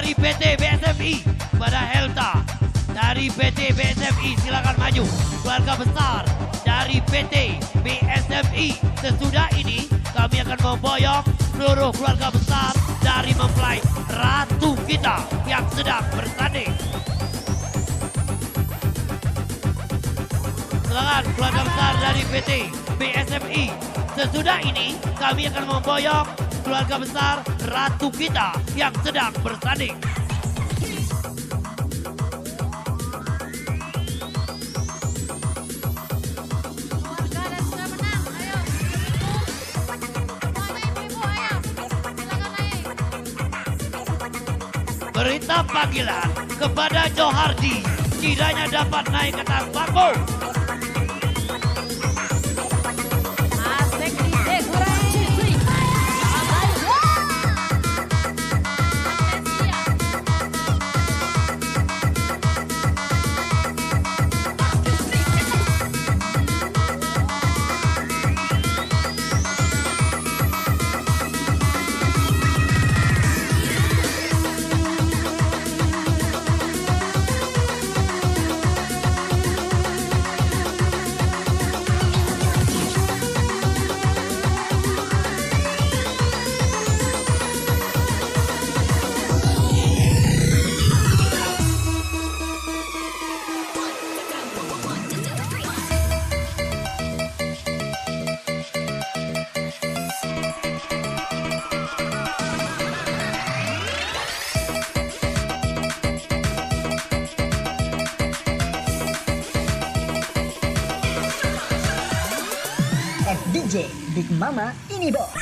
dari PT BSFI kepada Helta. Dari PT BSFI silakan maju. Keluarga besar dari PT BSFI. Sesudah ini kami akan memboyong seluruh keluarga besar dari mempelai ratu kita yang sedang bertanding. Silakan keluarga besar dari PT BSFI. Sesudah ini kami akan memboyong keluarga besar ratu kita yang sedang bertanding. Berita panggilan kepada Johardi, kiranya dapat naik ke atas panggung. FDJ Big Mama ini bos.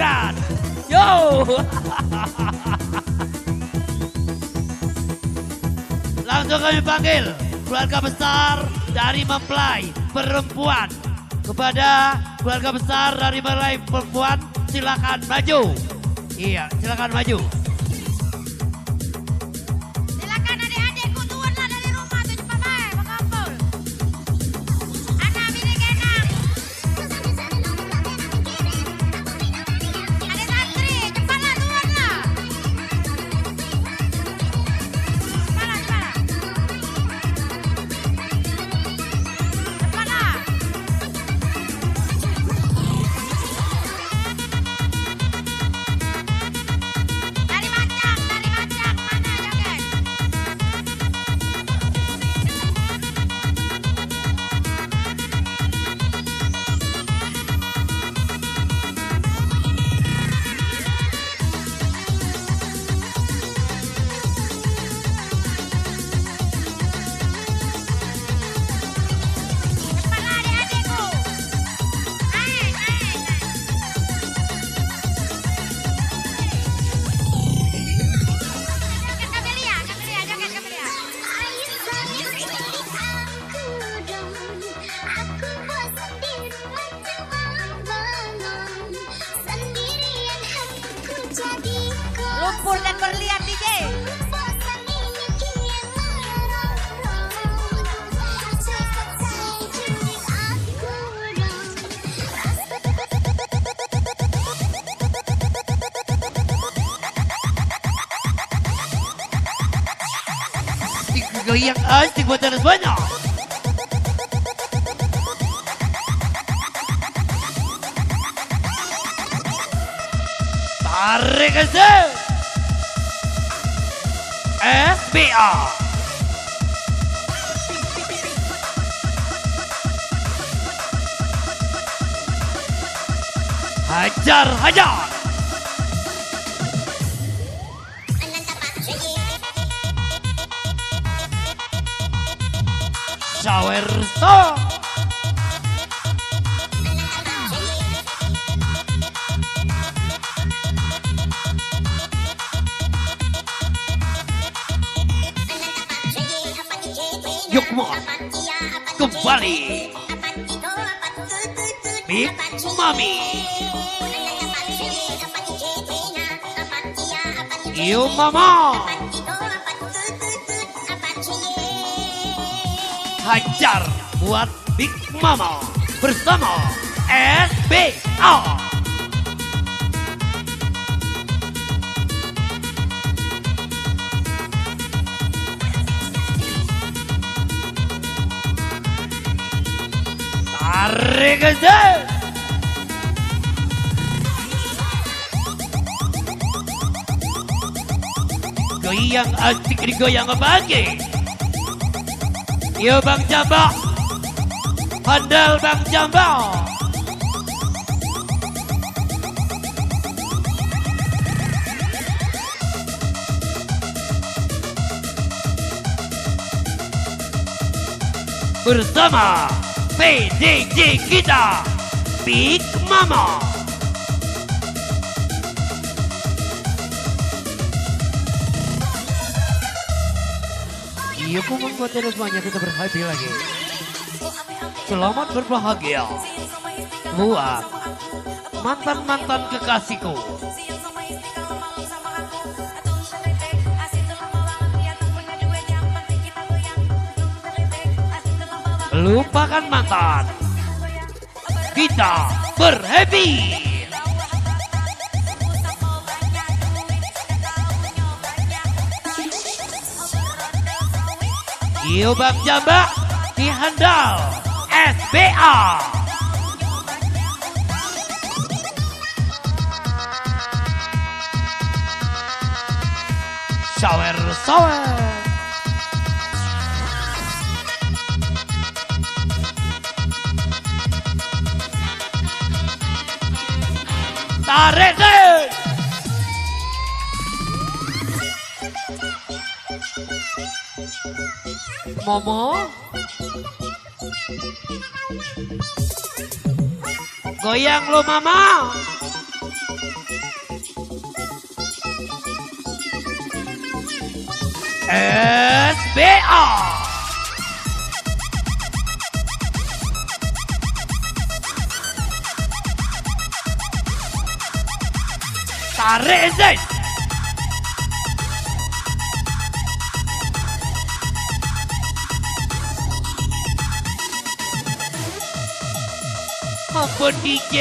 goyang. Yo. Langsung kami panggil keluarga besar dari mempelai perempuan. Kepada keluarga besar dari mempelai perempuan, silakan maju. Iya, silakan maju. Silakan adik-adikku turunlah dari rumah tuh cepat baik berkumpul. Anak bini kenang. Adik santri cepatlah turunlah. Cepatlah. Cepatlah. Dari macam mana joget? Cepatlah adik-adikku. Naik. Joget Kamelia, joget Kamelia. Lumpur dan berlian DJ. Goyang asik buat anda semuanya. Tarik aja. SBA. Hajar. Shower song. Yukmon kembali. Big Mami. Yo Mama. Hajar buat Big Mama bersama SBA. Tarik aja. Goyang asik digoyang pagi. Yo Bang Jamba. Handal Bang Jamba. Bersama PDJ kita, Big Mama. Iya, aku membuat semuanya kita berhappy lagi. Selamat berbahagia buat mantan-mantan kekasihku. Lupakan mantan, kita berhappy. Yo Bang Jamba dihandal SBA. Shower. Tarik deh. Momo. Goyang lo Mama. SBA. Tarik Enzes. Ampun DJ,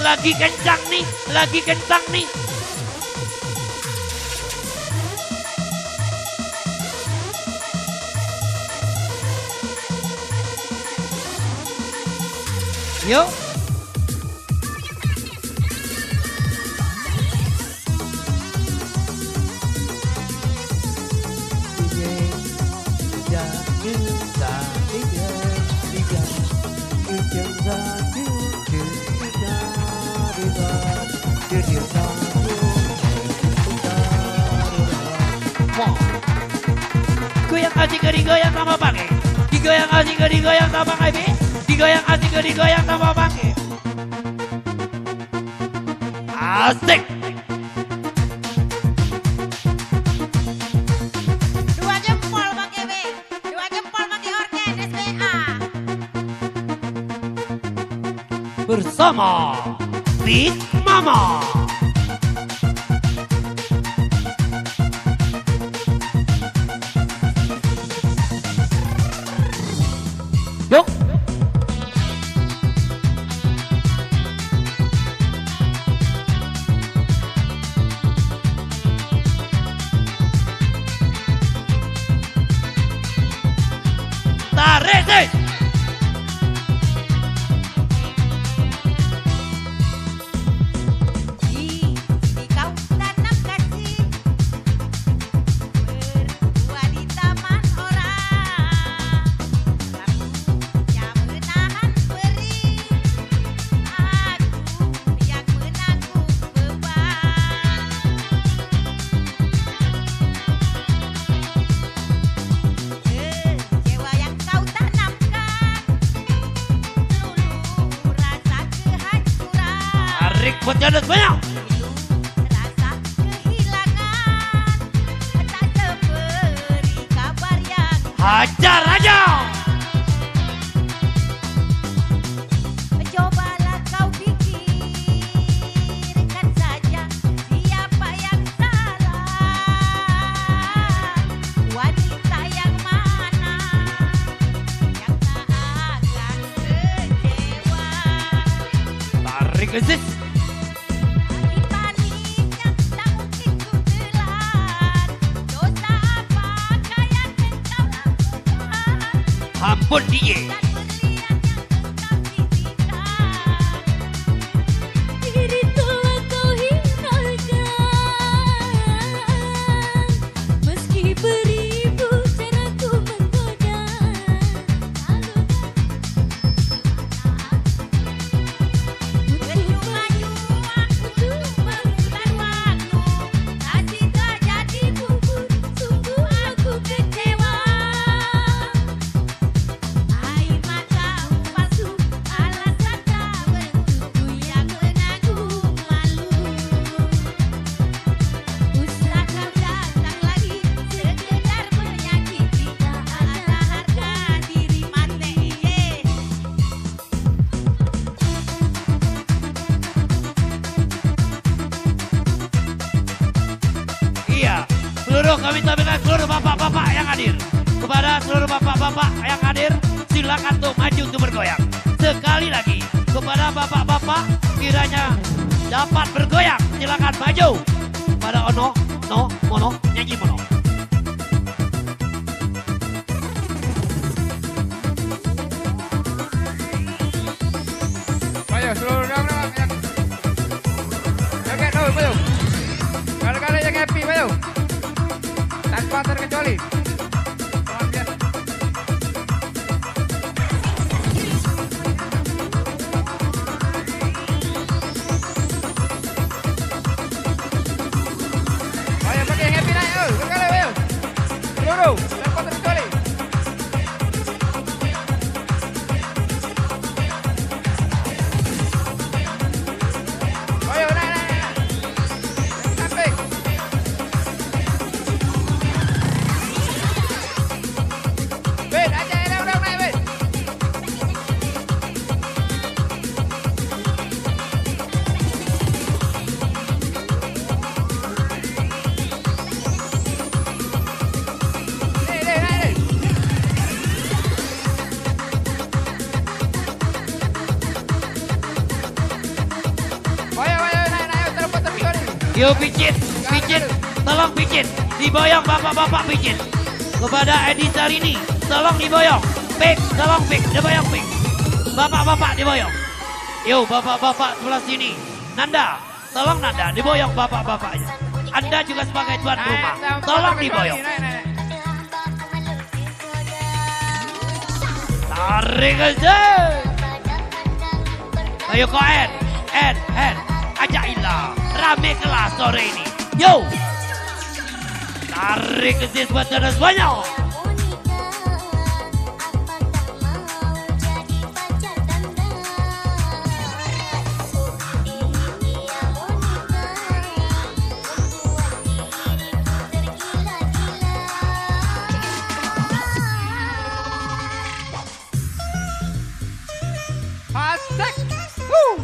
lagi kencang nih, lagi kencang nih. Yuk. Goyang asik digoyang sama pakai. Digoyang asik digoyang sama pakai. Digoyang asik digoyang sama pakai. Asik. Dua jempol pakai B. Dua jempol pakai organ SBA. Bersama Big Mama. Yuk. Tarik sih. Di kau tanam kasih berbuah di taman orang. Aku yang menahan perih, aku yang menanggung beban. Kecewa yang kau tanamkan, dulu rasa kehancuran. Tarik buat jalan banyak. Rasa kehilangan, tak memberi kabar yang Hajar aja. cobalah kau pikirkan saja siapa yang salah. Wanita yang mana yang tak akan kecewa. Tarik Enzes. Panik-paniknya tak mungkin ku telan. Dosa apakah yang engkau lakukan? Ampun DJ. Dan berlian yang engkau sisihkan. Diri telah kau hinakan. Meski beribu cara ku menggoda. Berjumpa-jumpa untuk mengulur waktu. Kasih tak jadi bubur, sungguh aku kecewa. Air matamu palsu, alasan tak bertubuh yang menanggung malu. Usah kau datang lagi, sekedar menyakiti. Tak ada harga diri mati. Iya, seluruh kami sampaikan seluruh bapak-bapak yang hadir. Kepada seluruh bapak-bapak yang hadir, silakan untuk maju untuk bergoyang. Sekali lagi, kepada bapak-bapak kiranya dapat bergoyang, silakan maju. Pada Ono, No, Mono, nyanyi Mono. Ayo seluruh orang yang joget dulu, ayo. Kali-kali yang happy, ayo. Tanpa terkecuali. Luar biasa. Ayo pakai yang happy naik, ayo. Kali-kali, ayo. Seluruh, tanpa terkecuali. Ayo naik, naik, naik. Samping. Yo picit, picit, tolong picit. Diboyong bapak-bapak picit. Kepada Edi Sarini, tolong diboyong. Pik, tolong pik, diboyong pik. Bapak-bapak diboyong. Yo bapak-bapak sebelah sini. Nanda, tolong Nanda diboyong bapak-bapaknya. Anda juga sebagai tuan rumah, tolong diboyong. Tarik aja. Ayo kau Ed, ajailah. Rame kelas sore ini. Yo. Tarik ke sini buat saudara semuanya. Hashtag. Woo.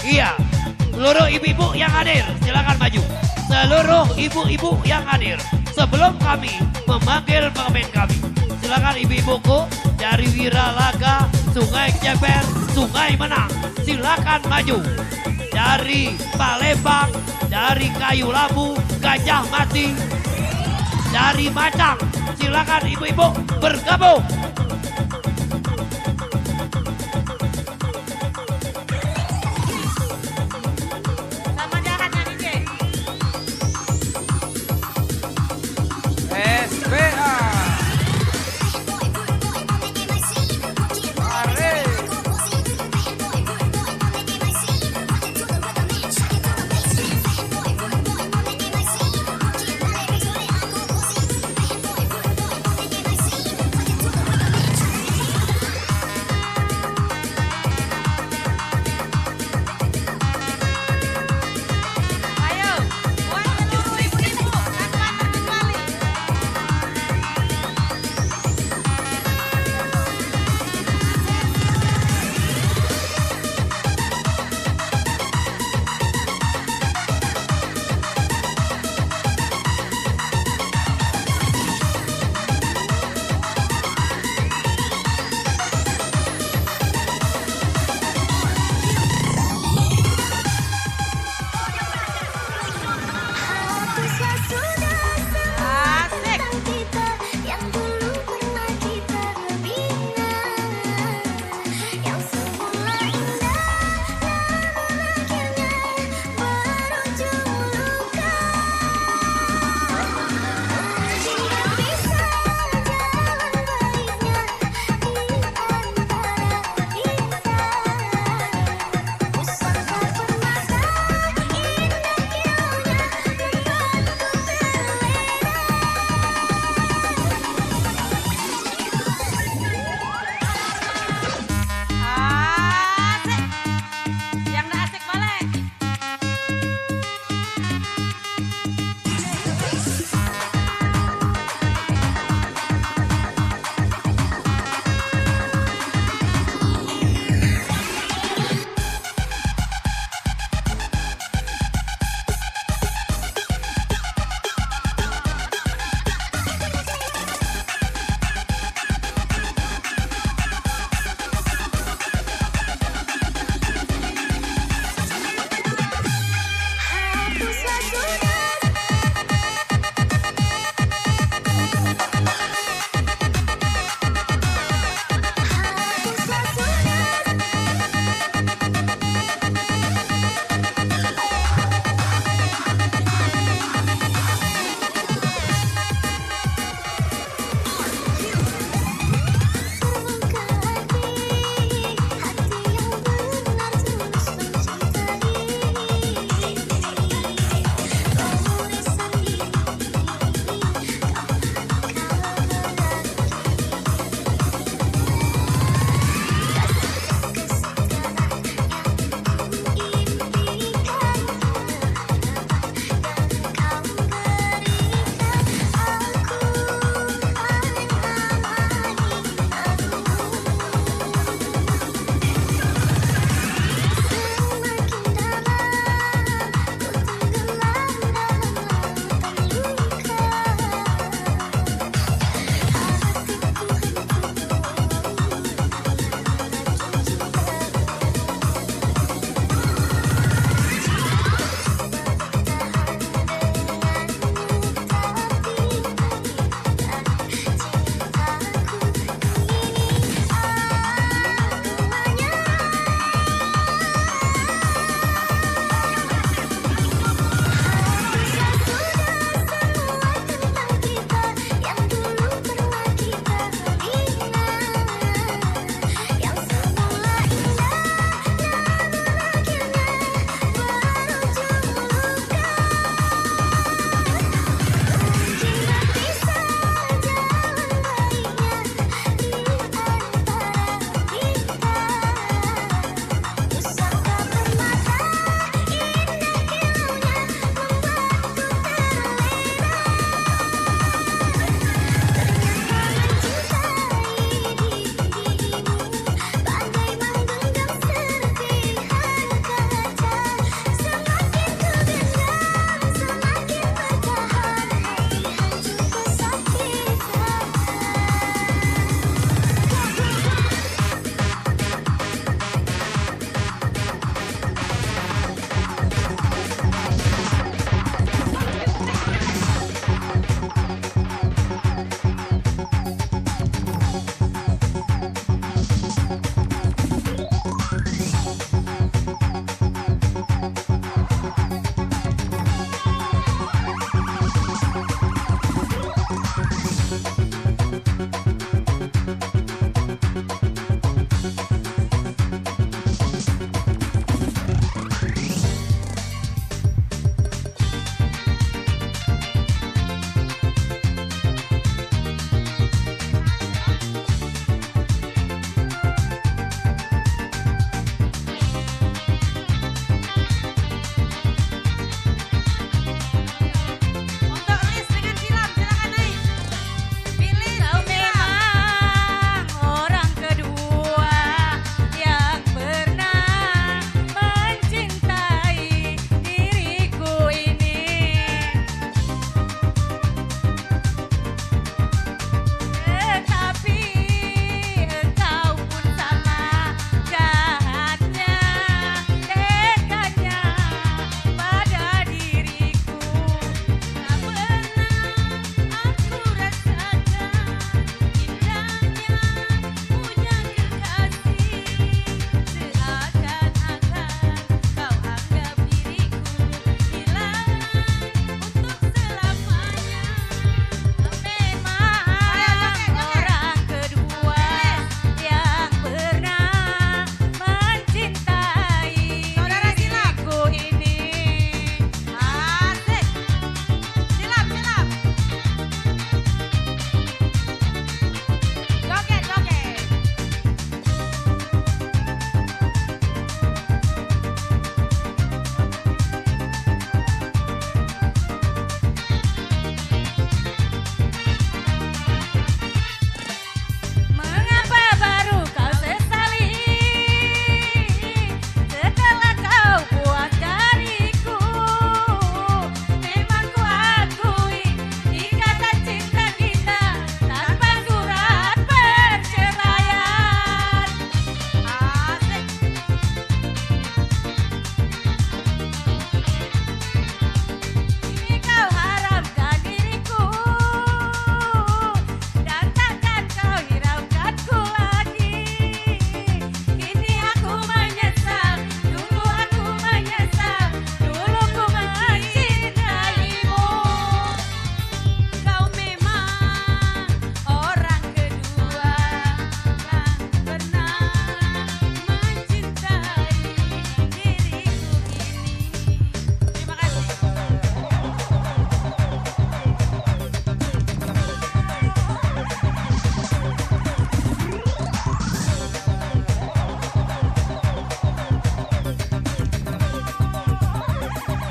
Iya, seluruh ibu-ibu yang hadir, silakan maju. Seluruh ibu-ibu yang hadir. Sebelum kami memanggil pemain kami, silakan ibu-ibuku dari Wiralaga, Sungai Ceper, Sungai Menang. Silakan maju. Dari Palembang, dari Kayu Lambu, Gajah Mati, dari Macang. Silakan ibu-ibu bergabung. Sama jahatnya DJ. SBA. Mari.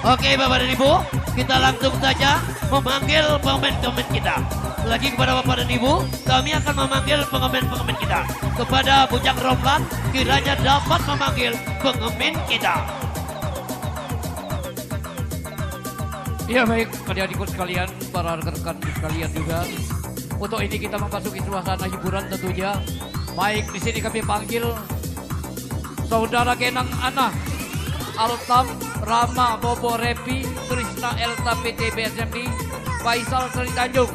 Oke Bapak dan Ibu, kita langsung saja memanggil pemain-pemain kita. Lagi kepada Bapak dan Ibu, kami akan memanggil pengemen-pengemen kita. Kepada Bujang Romlan, kiranya dapat memanggil pengemen kita. Ya baik, adik-adikku sekalian, para rekan-rekan sekalian juga. Untuk ini kita memasuki suasana hiburan tentunya. Baik, di sini kami panggil Saudara Genang Ana, Altam, Rama, Bobo, Repi, Trisna, Elta, PT, BSMI, Faisal, Sri Tanjung,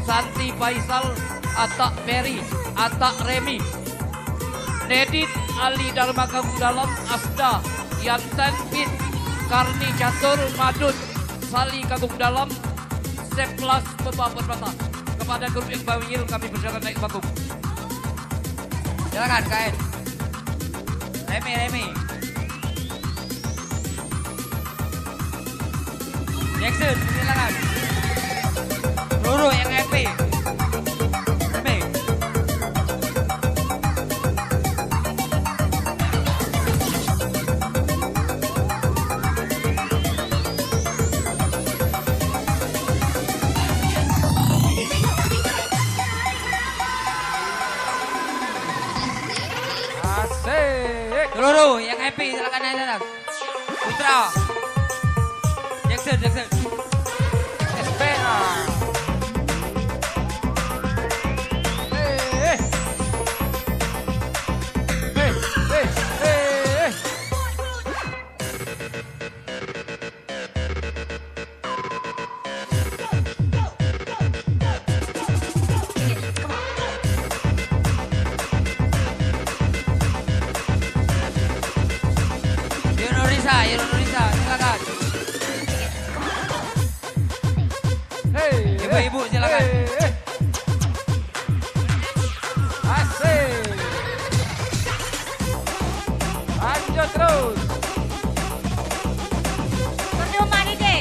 Santi, Faisal, Atak, Mary, Atak, Remi, Nedit, Ali, Dharma, Kampung Dalam, Asda, Yansen, Bin, Karni, Catur, Madun, Sali, Kampung Dalam, Seplas, Beba, Permata. Kepada grup yang panggil kami bersilakan naik panggung. Silakan, KN. Remi. Jackson, silakan. Roro yang happy. Remi. Asik. Roro yang happy, silakan naik atas. Putra. Jackson. SPA. Yunurisa, silakan. Ibu-ibu silakan. Asik. Lanjut terus. Berdua nih deh.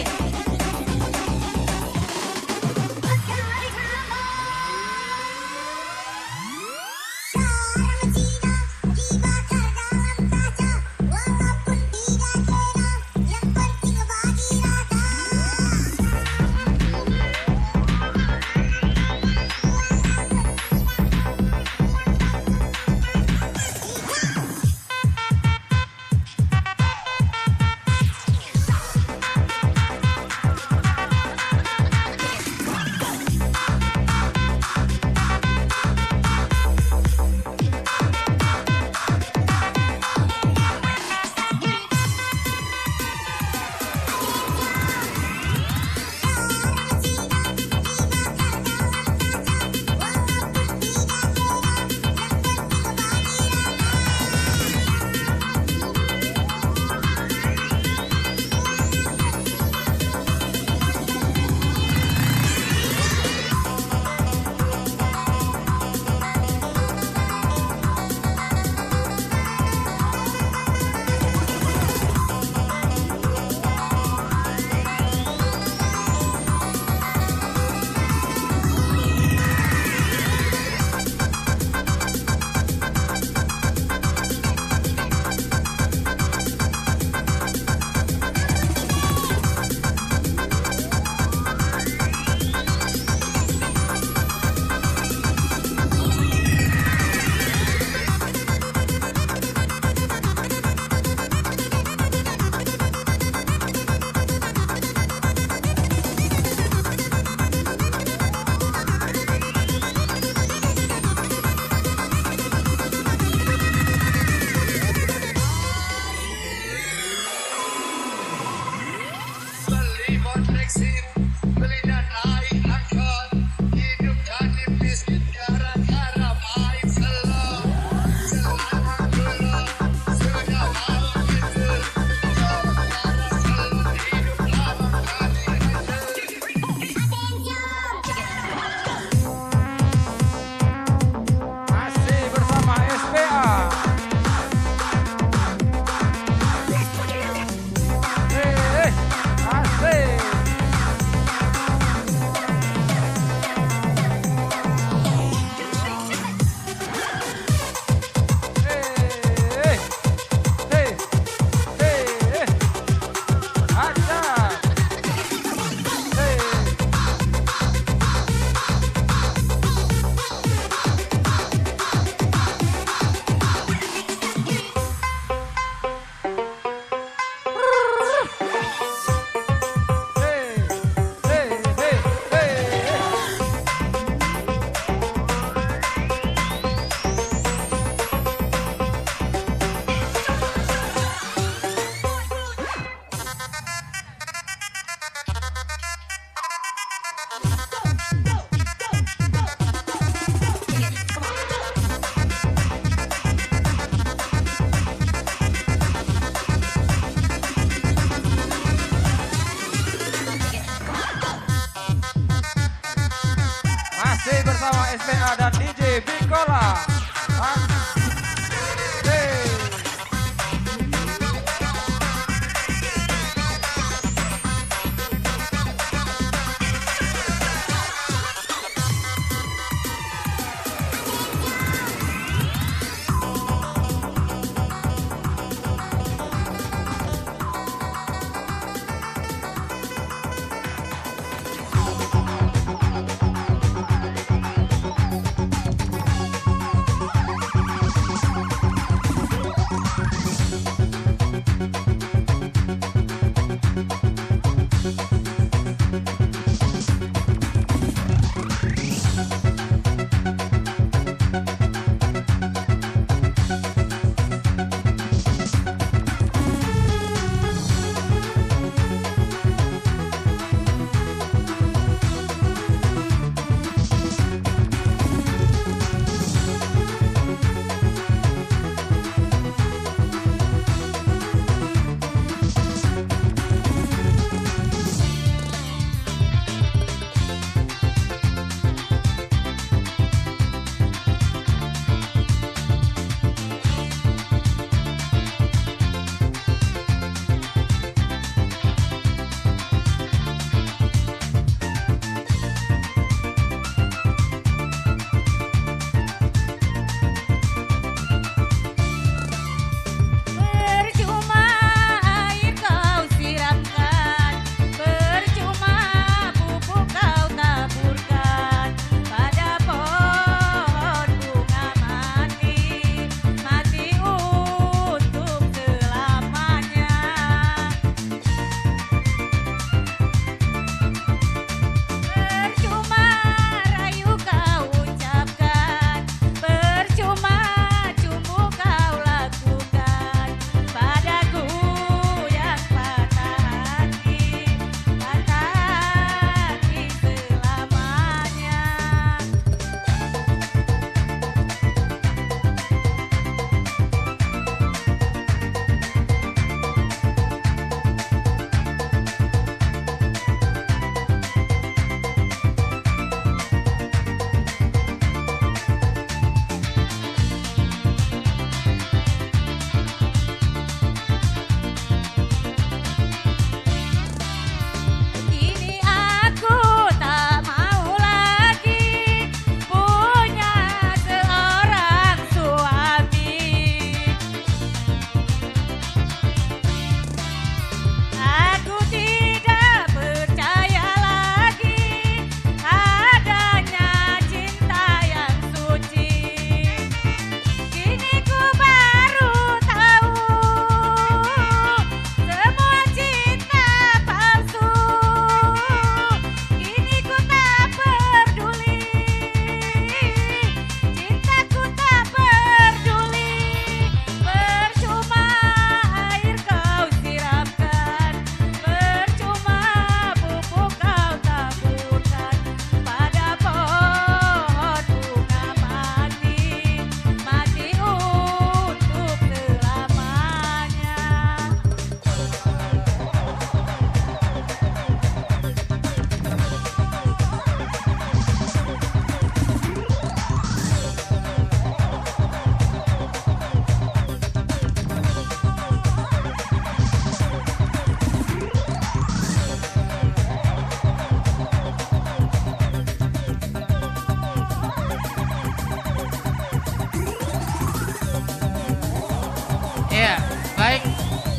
SPA dan DJ Bikola.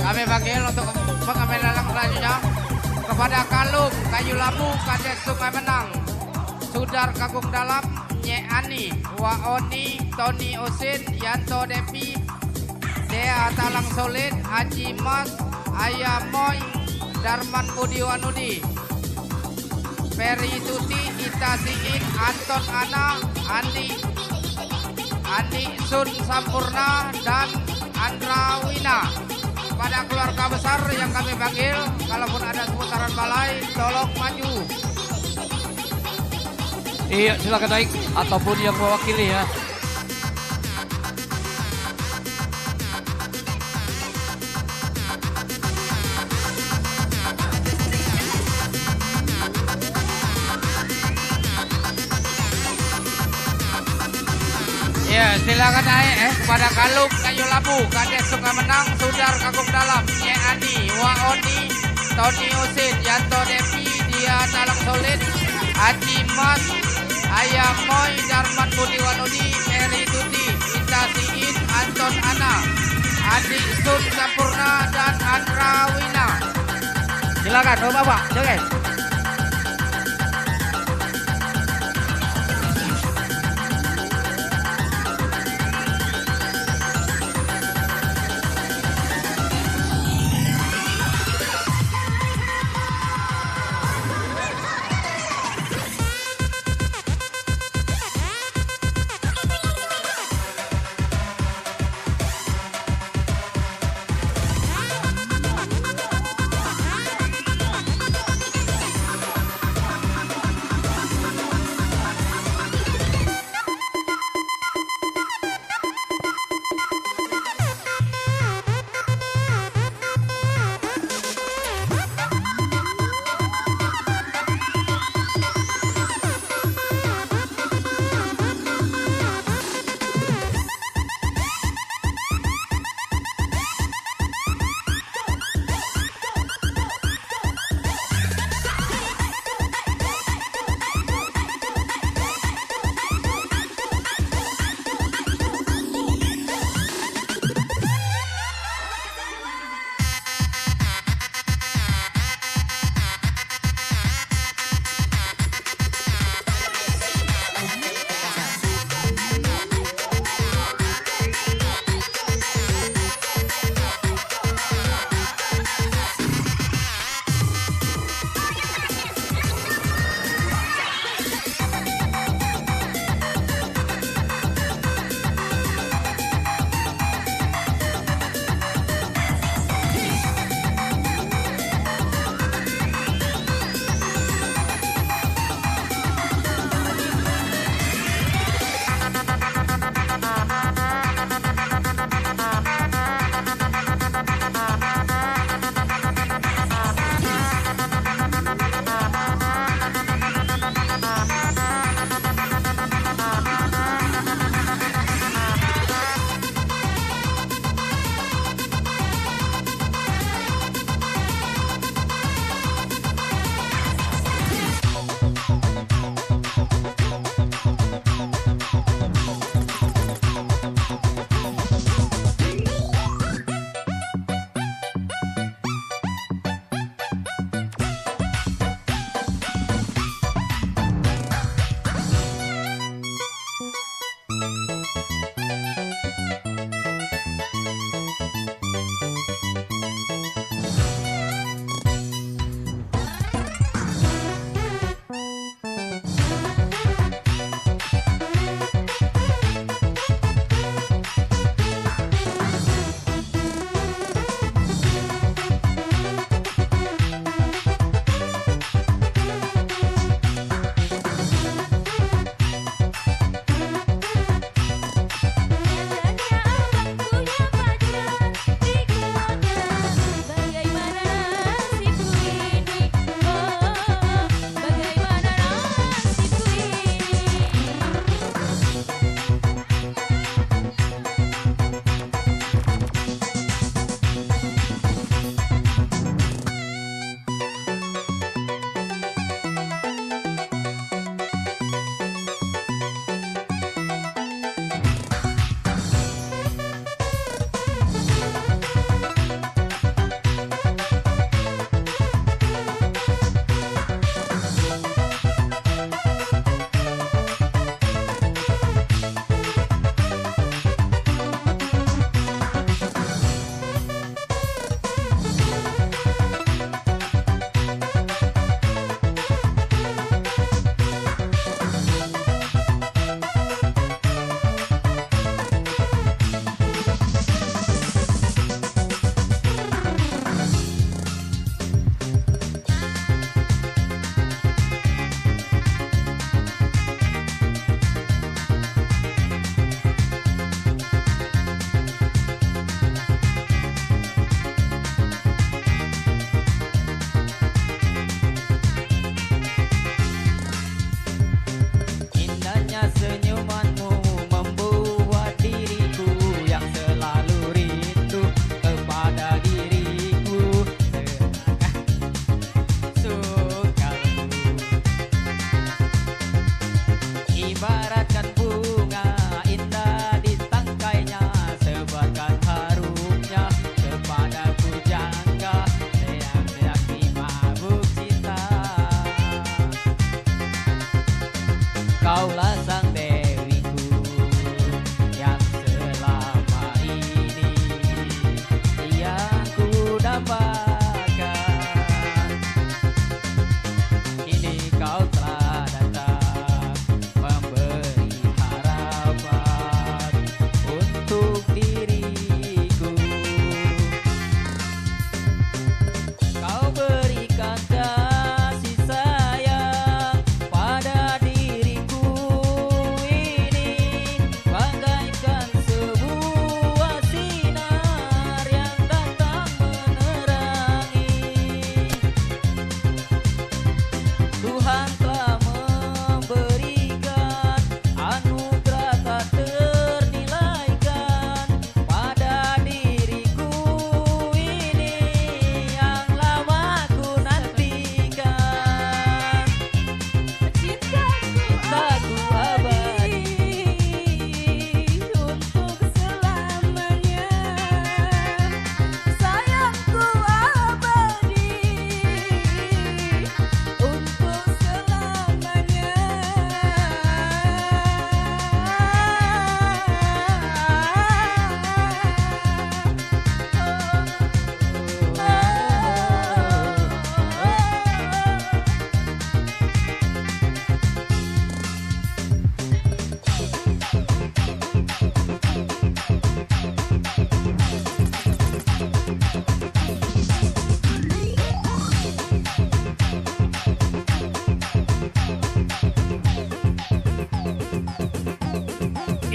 Kami panggil untuk pengambil dalam selanjutnya kepada Kalung, Kayu Labu, Kades Sungai Menang, Sudar Kagung Dalam, Nye Ani, Waoni, Tony Osin, Yanto Depi, Dea Talang Solid, Haji Mas, Ayah Moy, Darman Budi Wanudi, Ferry Tuti, Ita Siin, Anton Ana, Andi Sun Sampurna, dan Andra Wina. Pada keluarga besar yang kami panggil, kalaupun ada seputaran balai, tolong maju. Iya, silakan naik ataupun yang mewakili ya. silakan naik kepada Kalung Kayu Labu, Kades Sungai Menang, Sudar Kagung Dalam, Nyek Ani, Waoni, Tony Usin, Yanto Devi, Dia Talang Solid, Haji Mas, Ayam Moy, Darman Budi Wanudi, Eri Tuti, Ita Siin, Anton Ana, Adik Sun Sampurna, dan Andra Wina. Silakan Bapak, joget.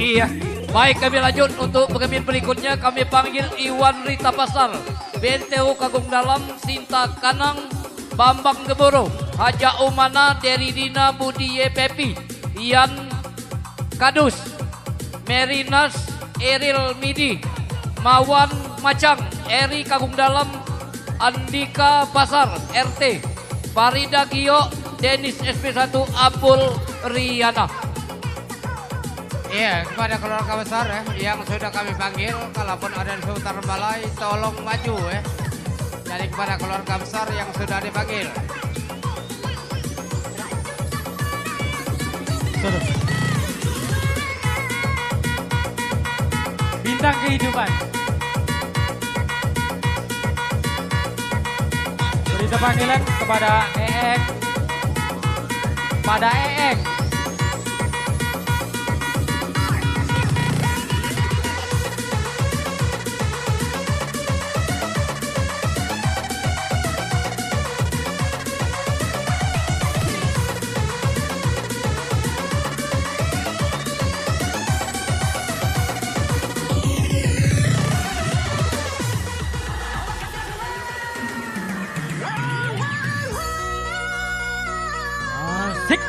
Iya. Baik, kami lanjut untuk pengemin berikutnya. Kami panggil Iwan Rita Pasar, BNTU Kagung Dalam, Sinta Kanang, Bambang Geboro, Haja Umana, Deri Dina, Budi Pepi, Ian Kadus, Merinas, Eril Midi, Mawan Macang, Eri Kagung Dalam, Andika Pasar, RT, Farida Gio, Denis SP1, Abul Riana. Iya, kepada keluarga besar yang sudah kami panggil, kalaupun ada di seputar balai, tolong maju Jadi kepada keluarga besar yang sudah dipanggil. Bintang kehidupan. Berita panggilan kepada EEK. Pada EEK. Asik.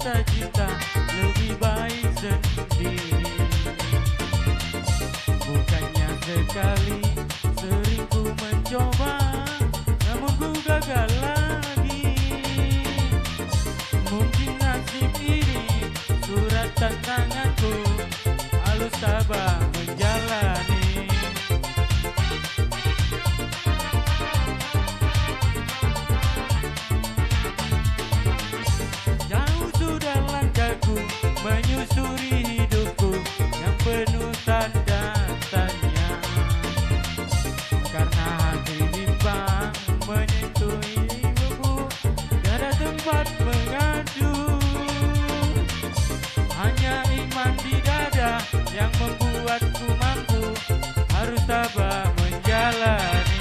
rasa cinta lebih baik sendiri. Bukannya sekali sering ku mencoba, namun ku gagal lagi. Mungkin nasib ini surat tantanganku, halus tabah menjalani. Jauh sudah langkahku menyusuri hidupku yang penuh tanda tanya. Karena hati bimbang menyentuh ibuku, gak ada tempat mengadu. Hanya iman di dada yang membuatku mampu, harus tabah menjalani.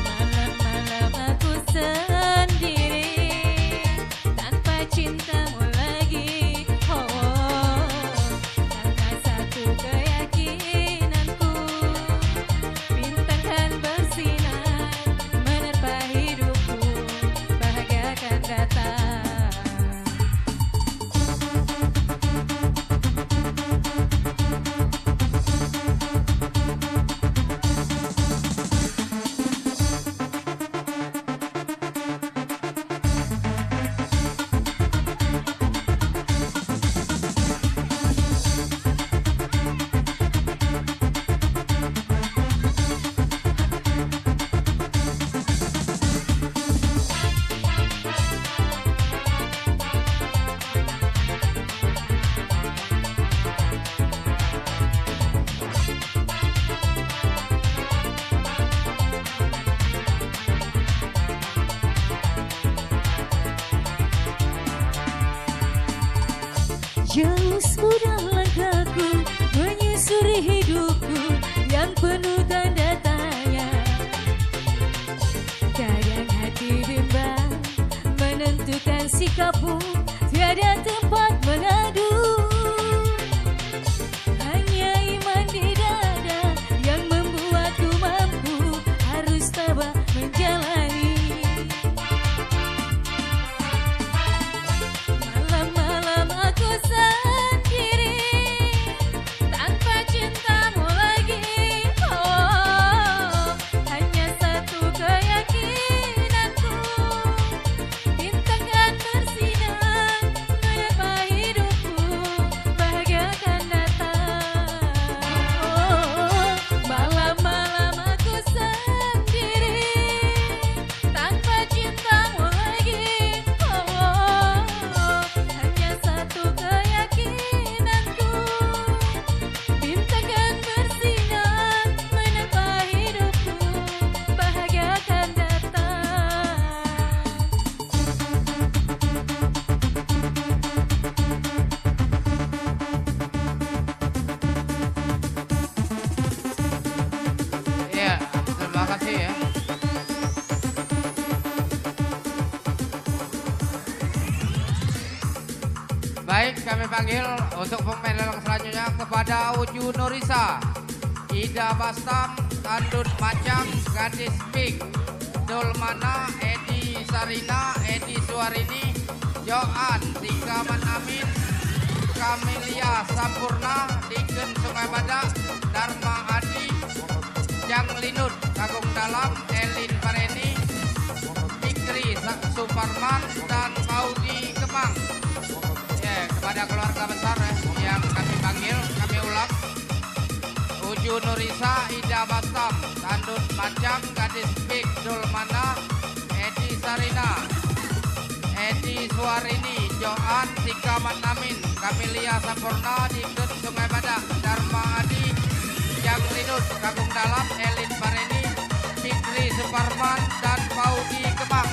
Malam-malam aku sendiri tanpa cintamu lagi. Oh, karena satu keyakinanku, bintang kan bersinar menerpa hidupku, bahagia akan datang. Jauh sudah langkahku menyusuri hidupku yang penuh tanda tanya. Kadang hati bimbang menentukan sikapmu, tiada tempat mengadu. Hanya iman di dada yang membuatku mampu, harus tabah menjalani. Malam-malam aku sendiri tanpa cintamu lagi. Oh, hanya satu keyakinanku, bintang kan bersinar menerpa hidupku, bahagia akan datang. Oh, malam-malam aku sendiri tanpa cintamu lagi. Oh, hanya satu keyakinanku, bintang kan bersinar menerpa hidupku, bahagia akan datang. Iya, terima kasih ya. Baik, kami panggil untuk pemain lelang selanjutnya kepada Uju Nurisa, Ida Bastam, Tandut Macang, Gadis Pink, Dolmana, Edi Sarina, Edi Suarini, Joan, Tikaman Amin, Kamelia Sampurna, Diken Sungai Badak, Dharma Adi, Jang Linut, Kagung Dalam, Elin Pareni, Fikri Suparman, dan Maudi Kemang. Ya, kepada keluarga besar yang kami panggil, kami ulang. Uju Nurisa, Ida Bastam, Tandut Macang, Gadis Pik, Dolmana, Edi Sarina, Edi Suarini, Joan, Tikaman Amin, Kamelia Sampurna, Diken Sungai Badak, Dharma Adi, Jang Linut, Kagung Dalam, Elin Pareni, Fikri Suparman, dan Maudi Kemang.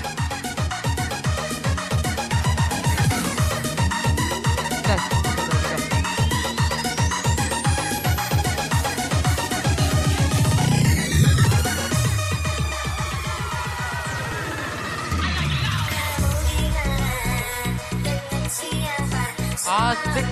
Asik.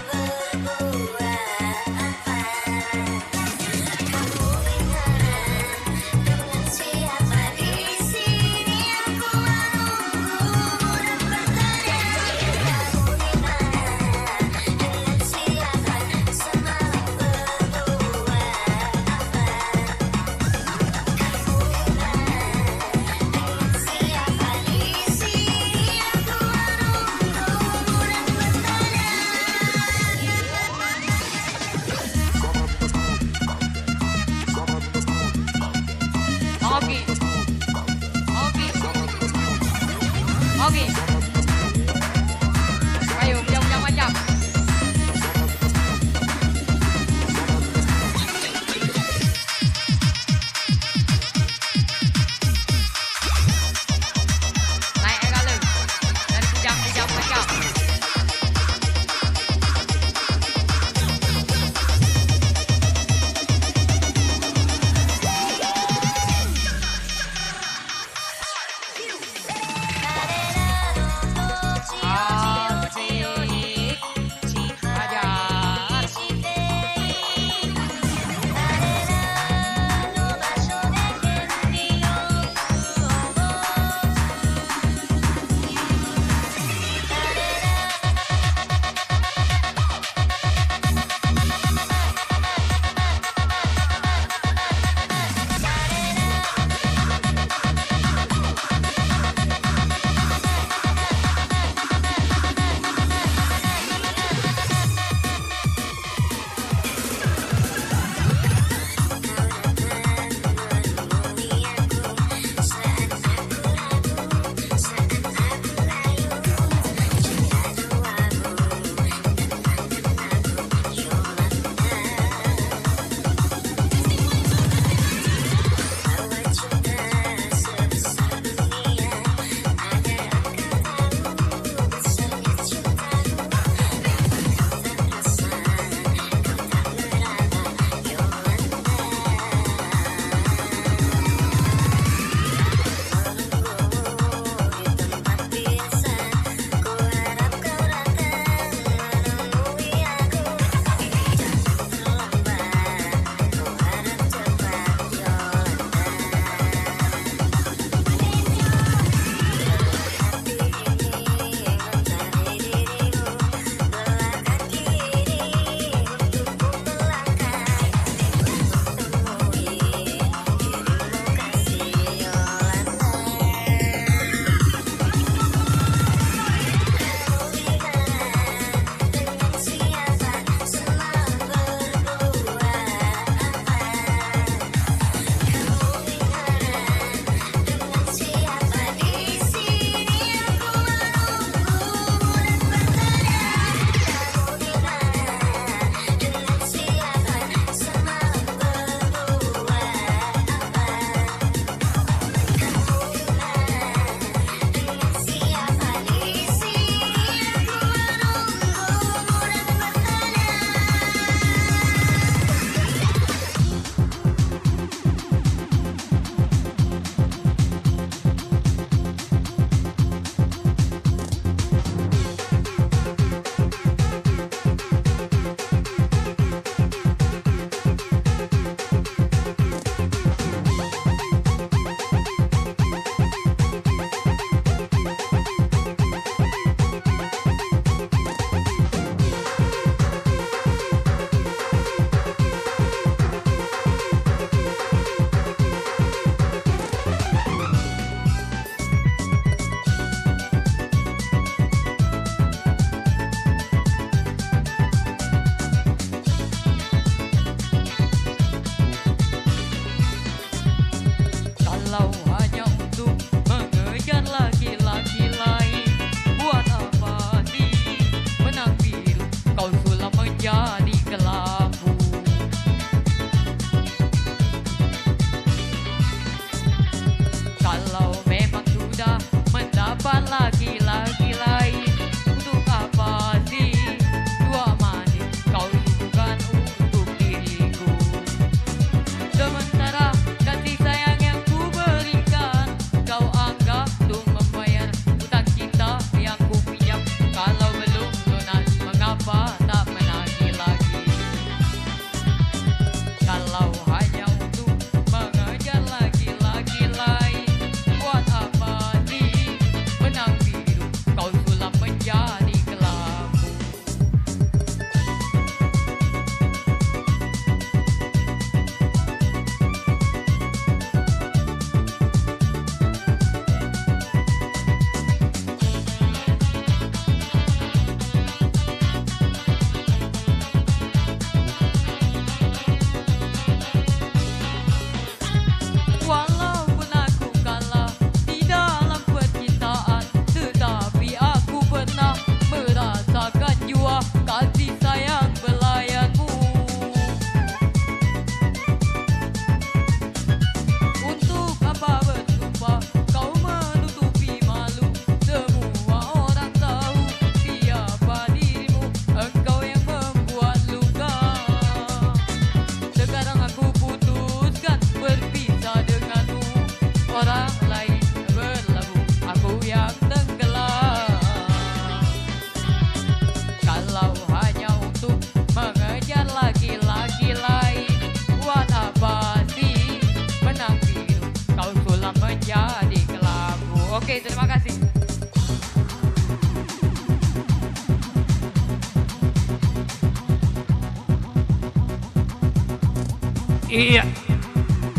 Iya.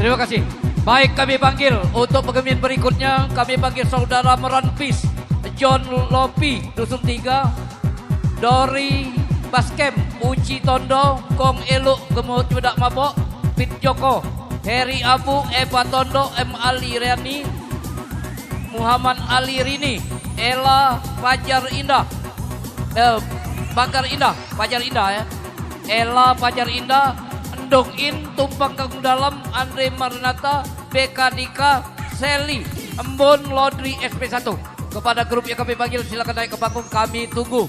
Terima kasih. Baik, kami panggil untuk pengemin berikutnya, kami panggil saudara Meranpis, John Lopi, Dusun 3, Dori Baskem, Uci Tondo, Kong Eluk, Gemut Cedak Mabok, Pit Joko, Heri Abu, Eva Tondo, M. Ali Riani, Muhammad Ali Rini, Ella Fajar Indah, Bakar Indah, Fajar Indah ya, Ella Fajar Indah, Endong In, Tumpang Kagung Dalam, Andre Marinata, BK Dika, Seli, Embon Lodri SP1. Kepada grup yang kami panggil silakan naik ke panggung, kami tunggu.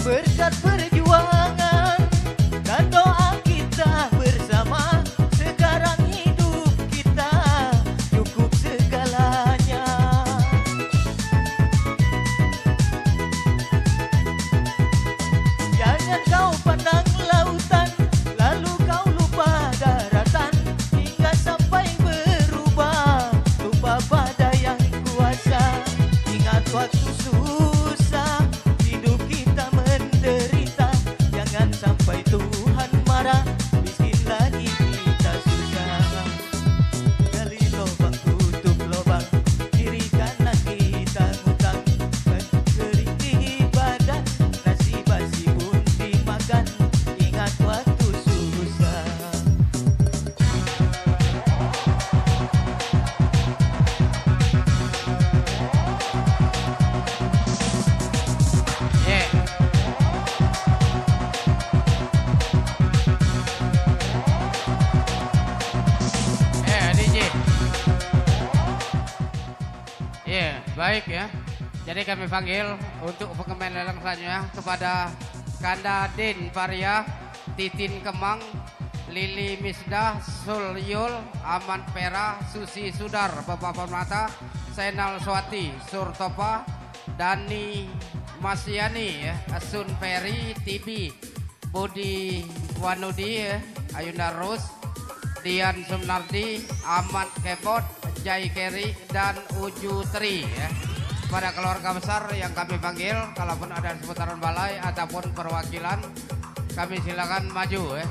berkat perjuangan dan doa kita bersama, sekarang hidup kita cukup segalanya. Jangan kau pandang lautan, lalu kau lupa daratan, hingga sampai berubah, lupa pada yang kuasa. Ingat waktu susah, hidup kita menderita, jangan sampai Tuhan marah, miskin lagi kita susah. Gali lubang tutup lubang, kiri kanan kita ngutang, kering di badan, nasi basi pun dimakan, ingat waktu susah. DJ. Baik ya. Jadi kami panggil untuk pengemen lelang selanjutnya kepada Kanda Din Varia, Titin Kemang, Lili Misdah, Sulyul, Aman Pera, Susi Sudar, Bapak Permata, Senal Swati, Surtopa, Dani Masyani, ya, Asun Peri, Tibi, Budi Wanudi, ya, Ayunda Rus, Dian Sumnardi, Ahmad Kebot, Jai Keri, dan Uju Tri, ya. Pada keluarga besar yang kami panggil, kalaupun ada seputaran balai ataupun perwakilan, kami silakan maju, ya.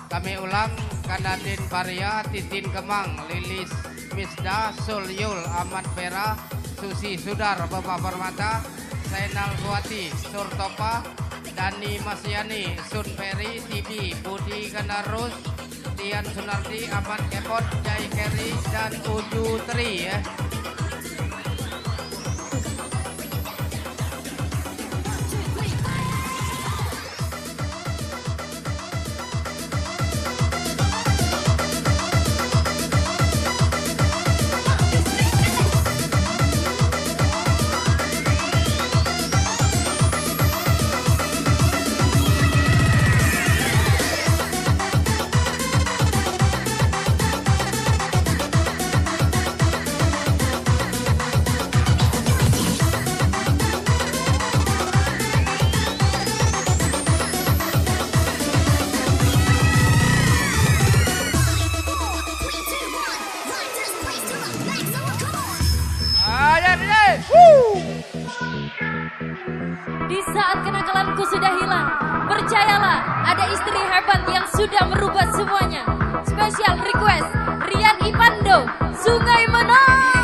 Kami ulang, Kanadin Varia, Titin Kemang, Lilis Misda, Sulyul, Ahmad Pera, Susi Sudar, Bapak Permata, Senal Swati, Surtopa, Dani Masyani, Sun Peri, Tibi, Budi Kandarus, Dian Sunardi, Ahmad Kepot, Jai Keri, dan Uju Tri, ya. Di saat kenakalanku sudah hilang, percayalah ada istri hebat yang sudah merubah semuanya. Special request Rian Ipando, Sungai Menang.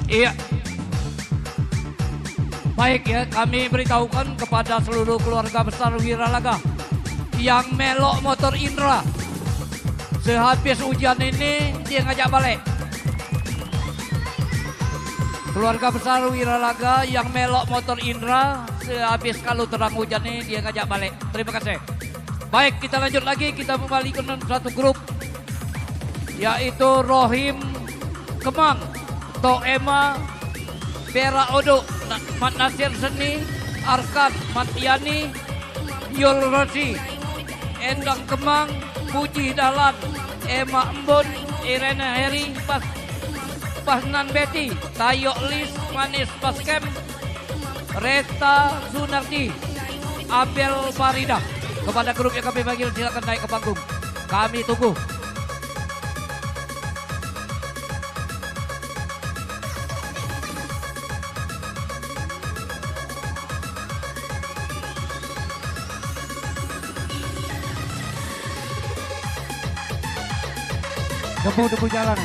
Iya. Baik ya, kami beritahukan kepada seluruh keluarga besar Wiralaga yang melok motor Indra. Sehabis ujian ini dia ngajak balik. Keluarga besar Wiralaga yang melok motor Indra, sehabis kalau terang hujan ini dia ngajak balik. Terima kasih. Baik, kita lanjut lagi, kita kembali ke satu grup, yaitu Rohim Kemang, Toema, Vera Odo, Mat Nasir Seni, Arkan, Matiani, Yul Rosi, Endang Kemang, Puji Dahlan, Emma Embun, Irene Heri, Pasnan Betty, Tayo Lis, Manis Baskem, Reta Sunardi, Abel Farida. Kepada grup yang kami panggil silakan naik ke panggung. Kami tunggu. Debu jalan.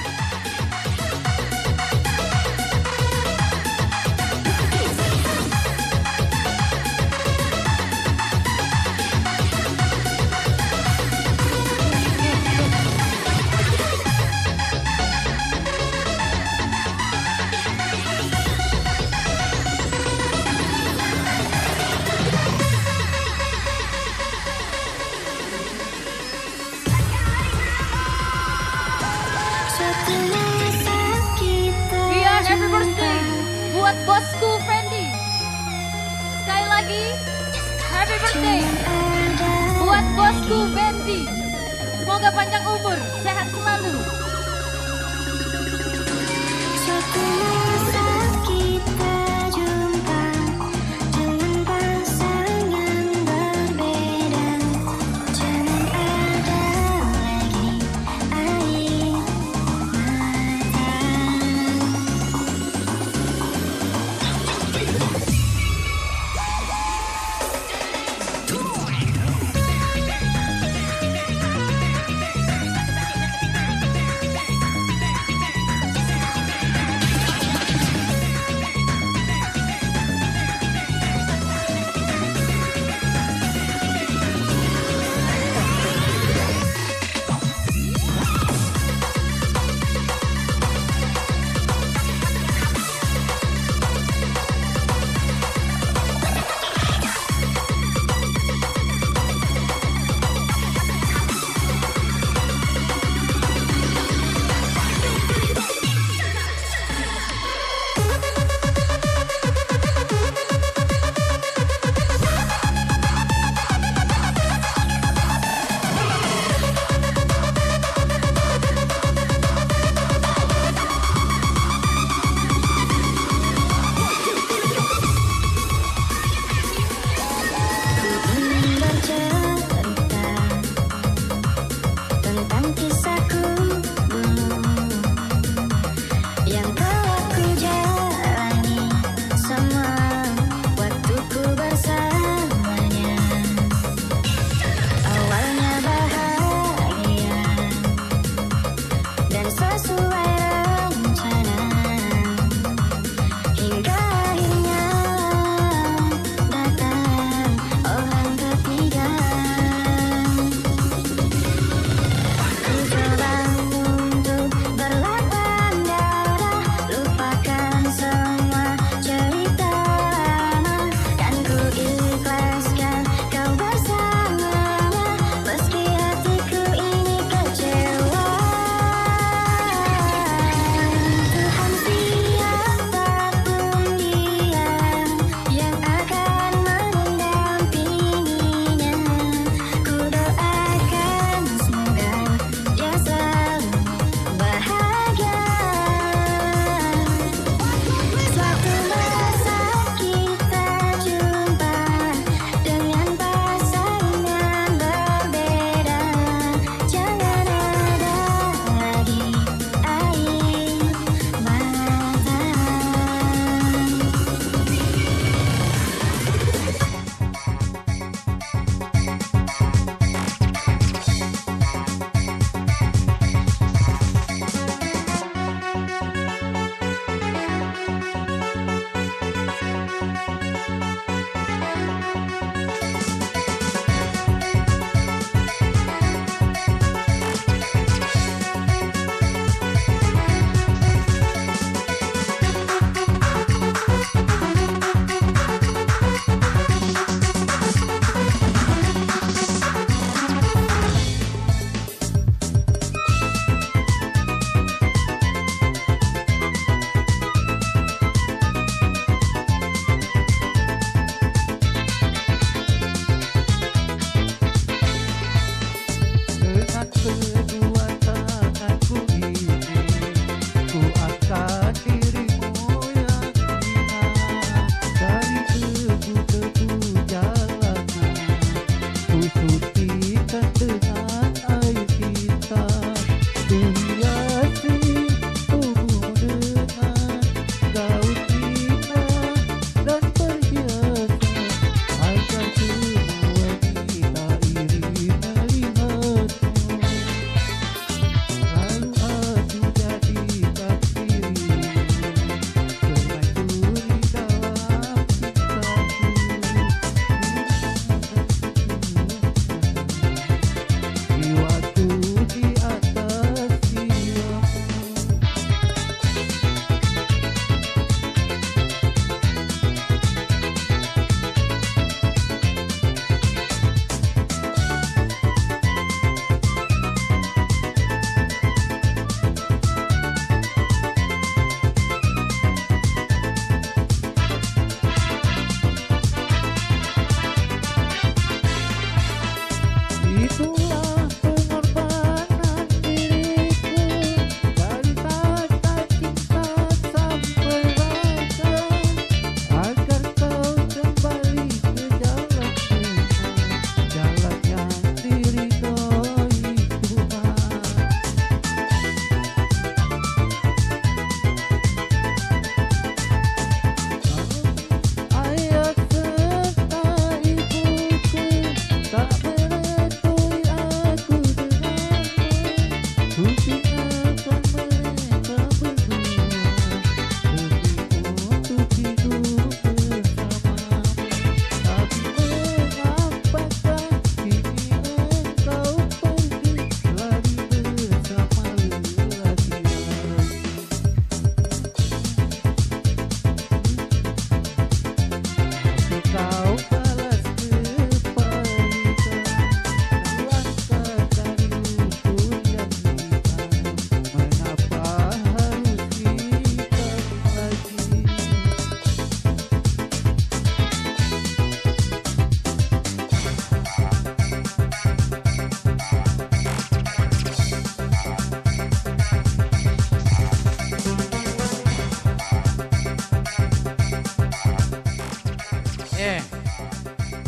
Happy birthday buat bosku Fendi. Sekali lagi, happy birthday buat bosku Fendi. Semoga panjang umur, sehat selalu.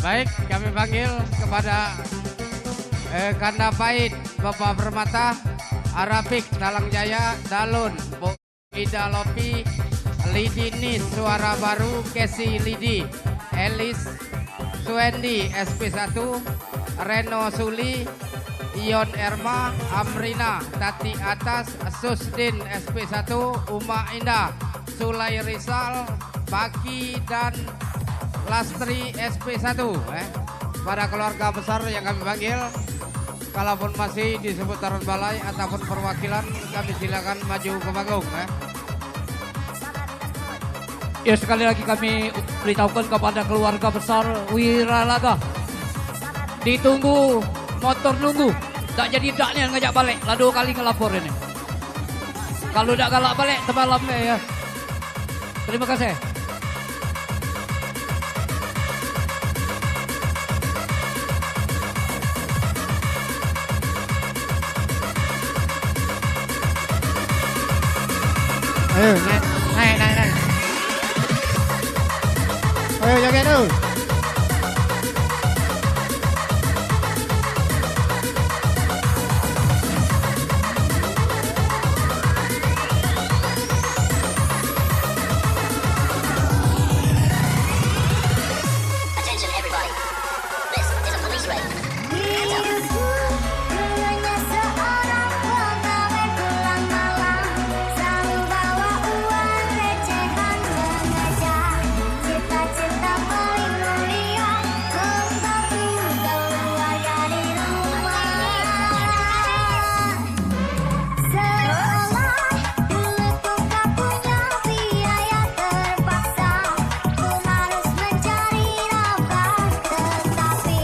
Baik, kami panggil kepada Kanda Pahit, Bapak Permata, Arabik, Dalang Jaya, Dalun, Bu Ida Lopi, Lidi Nis, Suara Baru, Kesi Lidi, Elis Suendi, SP1, Reno Suli, Ion Erma, Amrina, Tati Atas, Susdin, SP1, Uma Indah, Sulai Rizal, Baki, dan Lastri, SP1. Pada keluarga besar yang kami panggil, kalaupun masih di seputaran balai ataupun perwakilan, kami silakan maju ke panggung. Ya, sekali lagi kami beritahukan kepada keluarga besar Wiralaga. Ditunggu, motor nunggu. Tak jadi daknya ngajak balik. Lah 2 kali ngelapor ini. Kalau tak galak balik, tebalam ya. Terima kasih. Ayo, naik. Ayo, joget tu. Attention everybody. This is a police raid. Hands up. Dulunya seorang pegawai pulang malam, selalu bawa uang recehan sengaja. Cita-cita paling mulia untuk keluar dari rumah. Seolah dulu ku tak punya biaya terpaksa, ku harus mencari nafkah, tetapi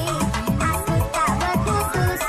aku tak berputus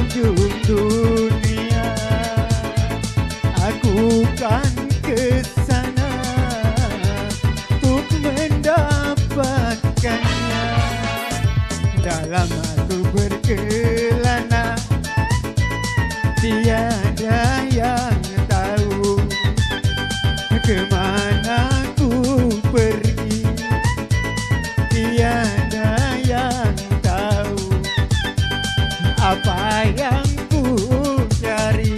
ujung dunia, aku kan ke sana untuk mendapatkannya. Dalam aku berkelana, tiada yang tahu kemana ku pergi. Tiada yang tahu apa yang ku cari.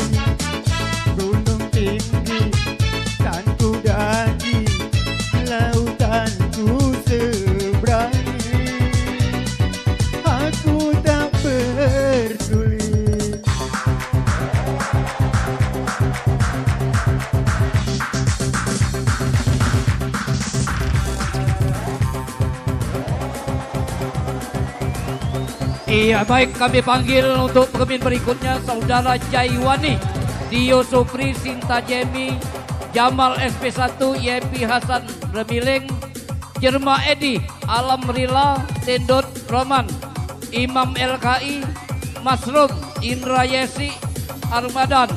Gunung tinggi kan ku daki, lautan ku seberangi. Aku tak peduli. Iya, baik, kami panggil untuk pemimpin berikutnya Saudara Jaiwani, Dio Supri, Sinta Jemi, Jamal SP1, Yepi Hasan Remiling, Jerma Edi, Alam Rila, Tendot Roman, Imam LKI, Masrum, Indra Yesi, Armadan,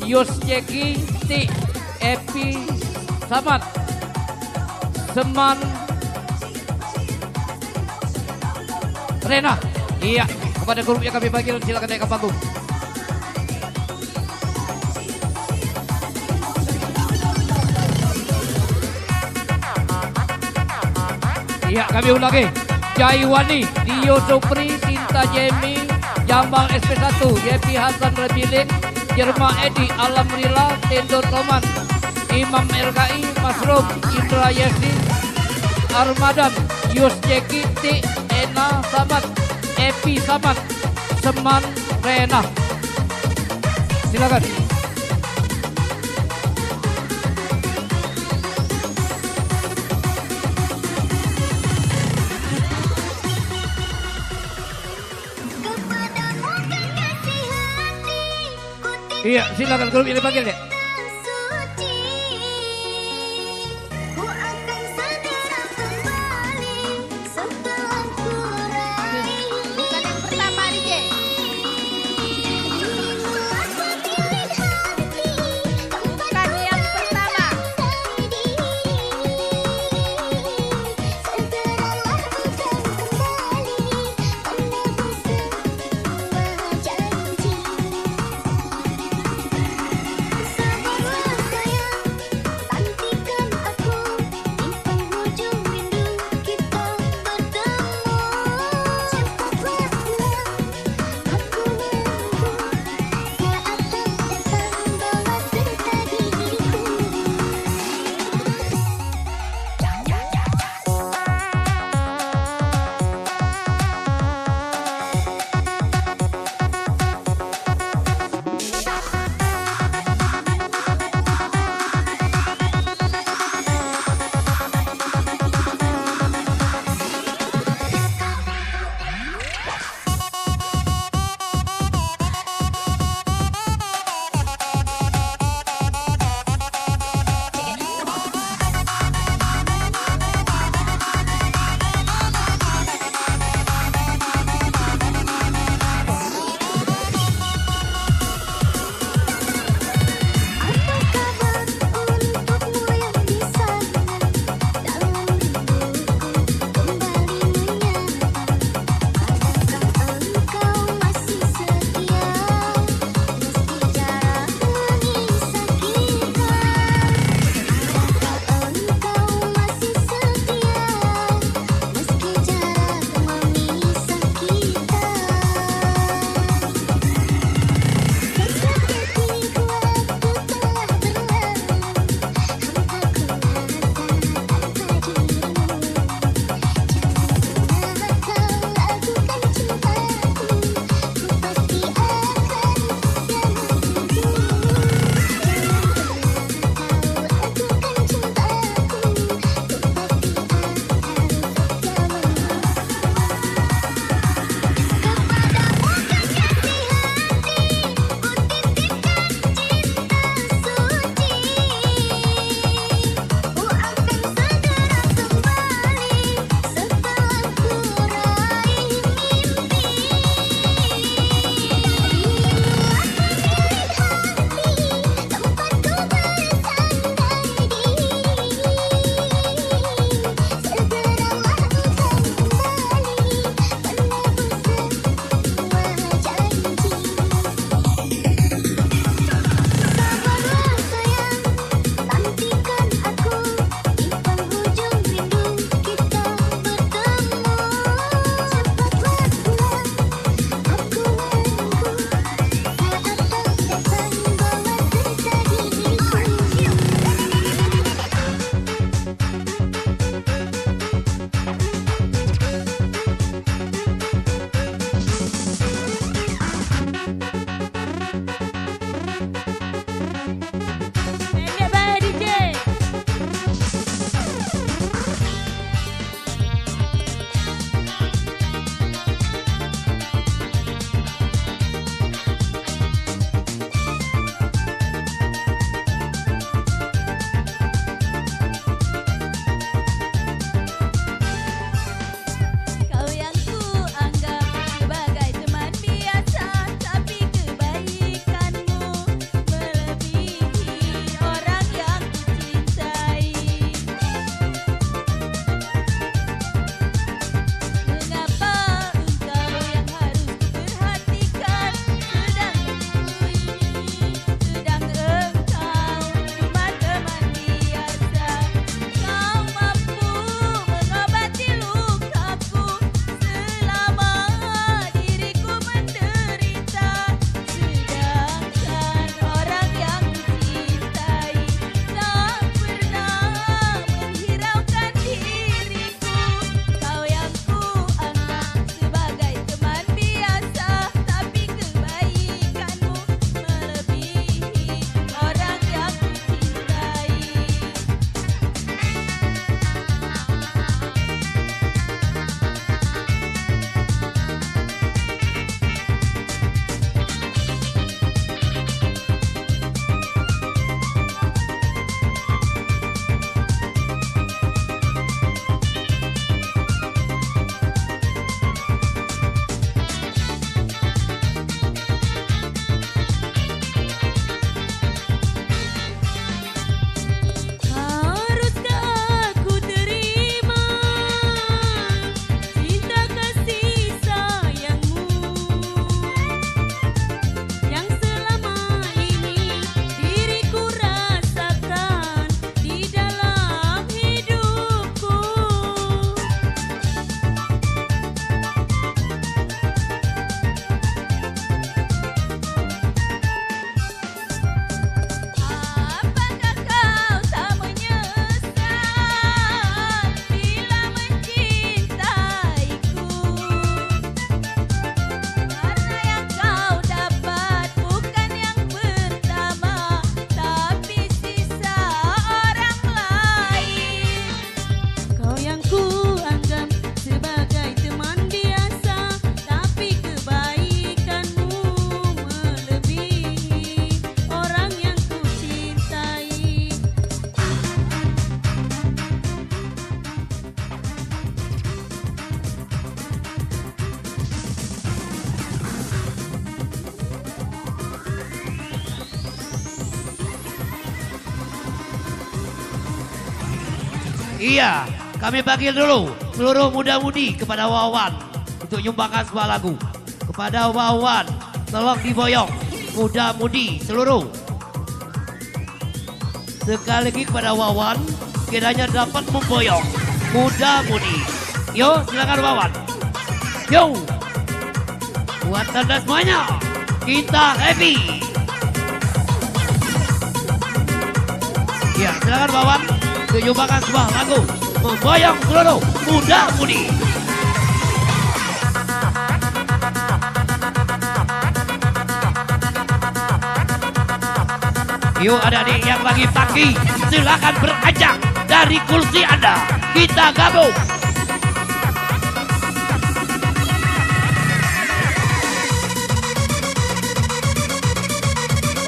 Yus Jeki, Ti, Epi Samad, Seman, Rena. Iya, kepada grup yang kami panggil silakan naik ke panggung. Iya, kami ulangi. Jaiwani, Dio Supri, Sinta Jemi, Jamal SP1, Yepi Hasan Remiling, Jerma Edi, Alam Rila, Tendot Roman, Imam LKI, Masrum, Indra Yesi, Armadan, Yus Jeki, Ti, Ena Samad, Epi Samad, Seman Rena. Silakan. Kepadamu kekasih hati, ku Iya, silakan grup ini panggil deh. suci. Ku akan segera kembali setelah ku raih. Bukan yang pertama DJ. Bukan yang pertama. Segeralah ku akan kembali, menebus semua janji. Iya, kami panggil dulu seluruh muda-mudi kepada Wawan untuk nyumbangkan sebuah lagu. Kepada Wawan, tolong diboyong muda-mudi seluruh. Sekali lagi kepada Wawan, kiranya dapat memboyong muda-mudi. Yo, silakan Wawan. Yo, buat tanda semuanya, kita happy. Ya, silakan Wawan. Menyumbangkan sebuah lagu memboyong seluruh muda-mudi. Yuk adik-adik yang lagi pagi, silakan beranjak dari kursi Anda. Kita gabung.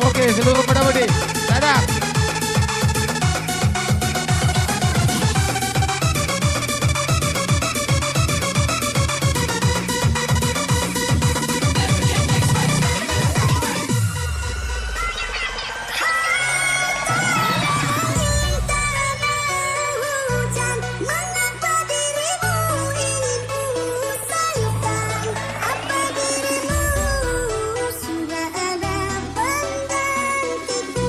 Oke, seluruh muda-mudi. Dadah. Hujan, mengapa dirimu ingin usaikan? Apa dirimu sudah ada penggantiku?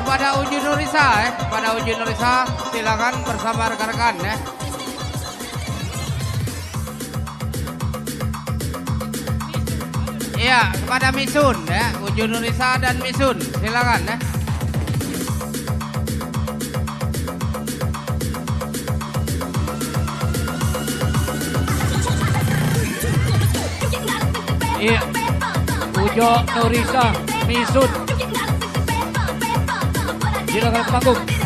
kepada Uju Nurisa kepada Uju Nurisa silakan bersama rekan-rekan ya. Iya, kepada Misun ya, Uju Nurisa dan Misun silakan ya. Iya, Ujo Nurisa, Misun. Silakan ke panggung.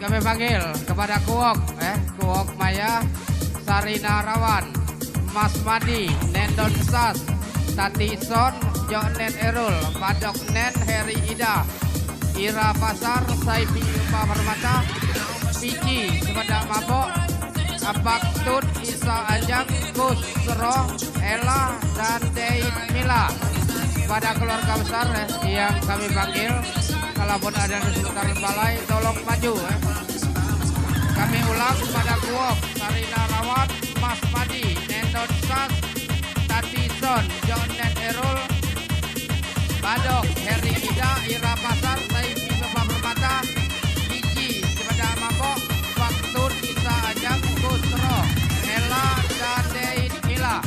kami panggil kepada Kuok, Kuok Maya, Sarina Rawan, Mas Madi, Nendon Sas, Tati Son, Jonen Erul, Padok Nen, Heri Ida, Ira Pasar, Saifi Yupa Permata, Pici, kepada Mabok, Abak Tut, Isa Ajak, Gus Sero, Ella, dan Deit Mila. Pada keluarga besar yang kami panggil, kalaupun ada di sekitar balai, tolong maju. Kami ulang pada Kuok, Sarina Rawan, Mas Madi, Nendon Sas, Tati Son, Jonen Erul, Badok, Heri Ida, Ira Pasar, Saifi Yupa Permata, Pici, kepada Mabok, Waktun, Isa Ajak, Gus Sero, Ella, dan Deit Mila.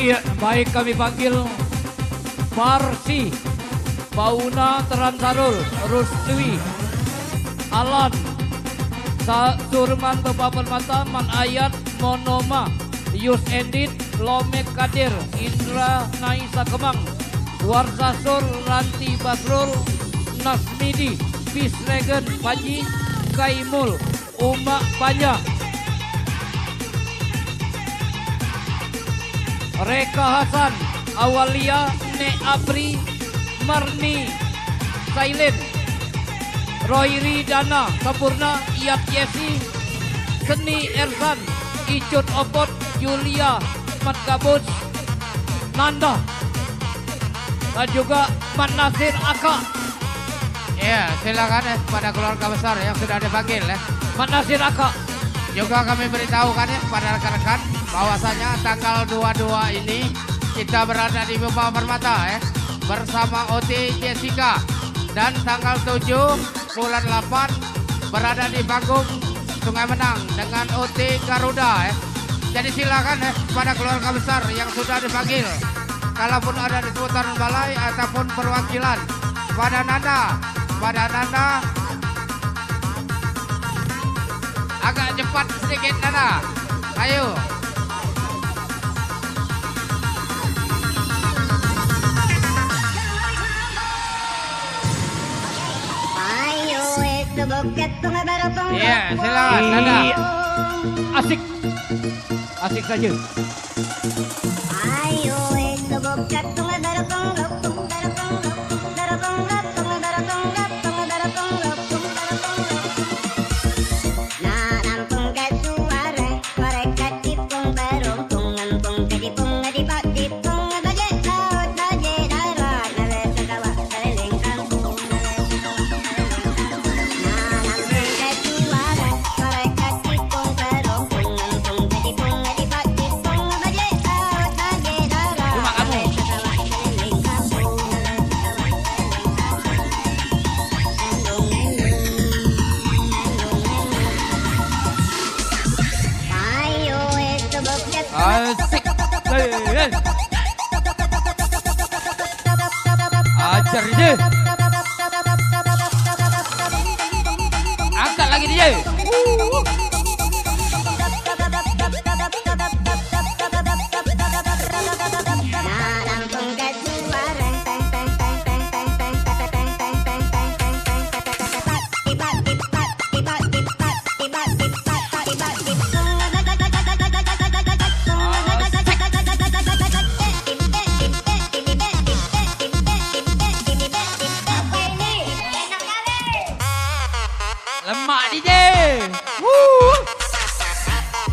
Iya, baik kami panggil Marsi, Pauna Teransarul, Rusli, Alan, Surman Bapak Mata, Man Ayat, Monoma, Yus Endit, Lomek Kadir, Indra Naisa Kemang, Warsasur, Ranti Basrul, Nasmidi, Bisregen, Paji, Kaimul, Uma Panja, Reka Hasan, Awalia, Ne Apri, Marni, Silent, Royri Dana, Sampurna, Iyat Yesi, Seni Ersan, Icut Opot, Julia, Mat Gabus, Nanda, dan juga Man Nasir Aka. Ya, silakan kepada keluarga besar yang sudah dipanggil ya. Man Nasir Aka. Juga kami beritahukan ya kepada rekan-rekan bahwasanya tanggal 22 ini kita berada di Bapak Permata ya bersama OT Jessica, dan tanggal 7 bulan 8 berada di panggung Sungai Menang dengan OT Garuda ya. Jadi silakan ya kepada keluarga besar yang sudah dipanggil, kalaupun ada di seputaran balai ataupun perwakilan, kepada Nanda agak cepat sedikit Nanda, ayo. Iya, silakan Nanda. Asik, asik saja. Asik. Ajar dia. Angkat lagi dia. Lemak DJ.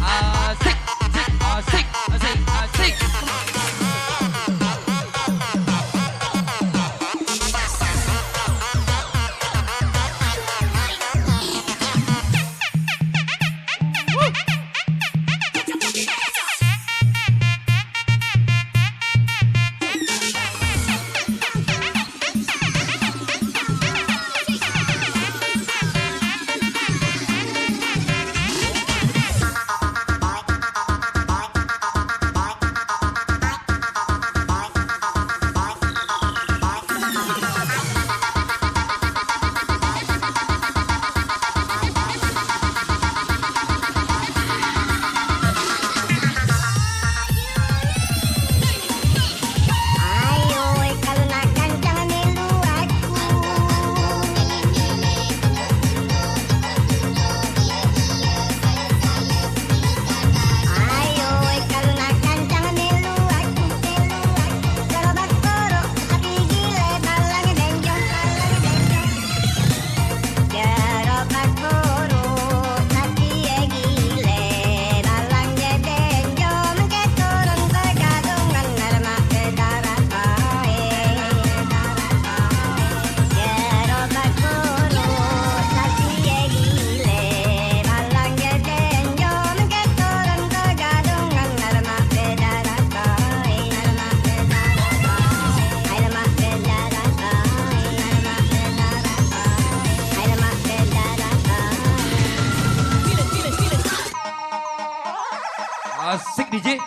Asik, asik, asik, asik. Asik DJ.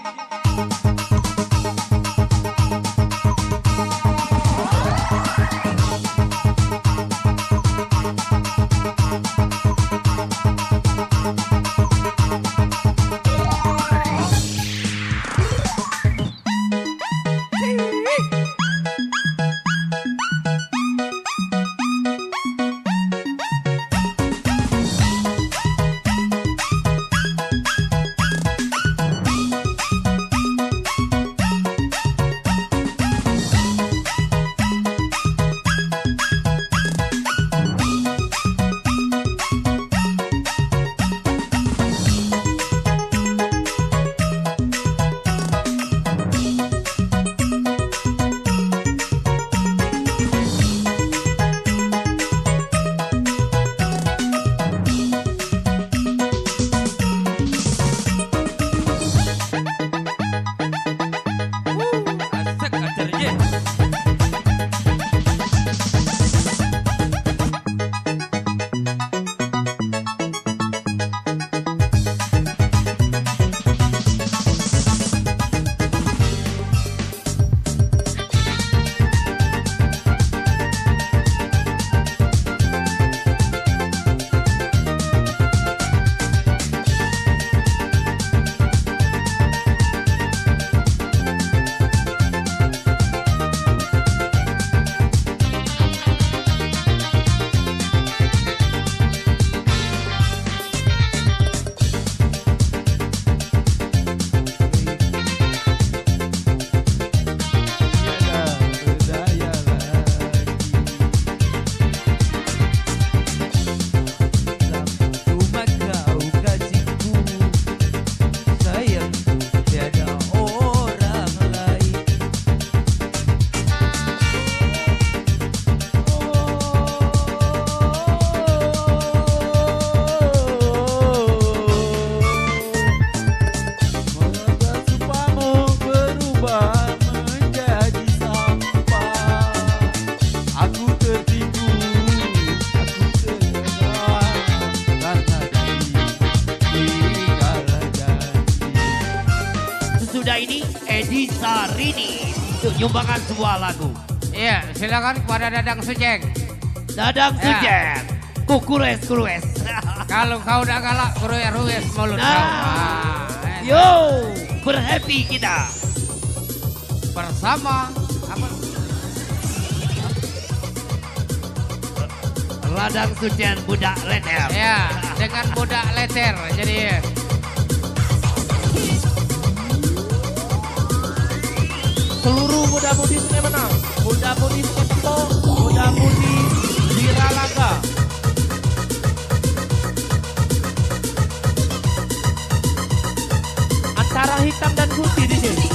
ini Edi Sarini untuk nyumbangkan sebuah lagu. Iya, silakan kepada Dadang Sujeng. Dadang Ya. Sujeng, kukules. Kalau kau udah galak, ruwes mulut kau. Nah, Ah, yo, berhappy kita. bersama apa? Ladang Sujeng budak leter. Ya, dengan budak leter. Jadi Seluruh muda-mudi Sungai Menang, muda-mudi Sungai Tepok, muda-mudi Wiralaga. Antara hitam dan putih di sini.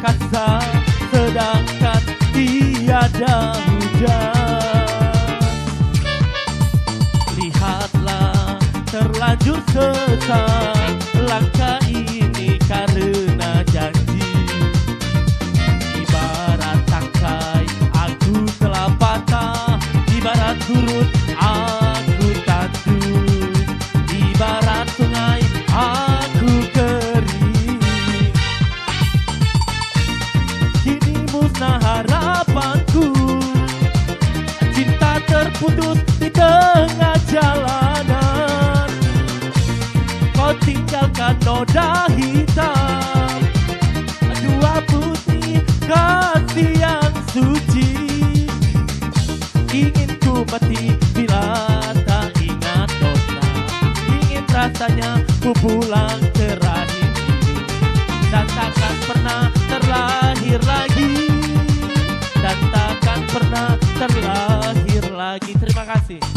perkasa, sedangkan tiada hujan. Lihatlah terlanjur sesat langkah ini karena janji. Ibarat tangkai aku telah patah, ibarat surut aku tandus, ibarat sungai aku kering. Kini musnah harapanku, cinta terputus di tengah jalanan. Kau tinggalkan noda hitam, dua putih kasih yang suci. Ingin ku mati bila tak ingat dosa, ingin rasanya ku pulang terakhir dan takkan pernah terlahir lagi, dan takkan pernah terlahir lagi. Terima kasih.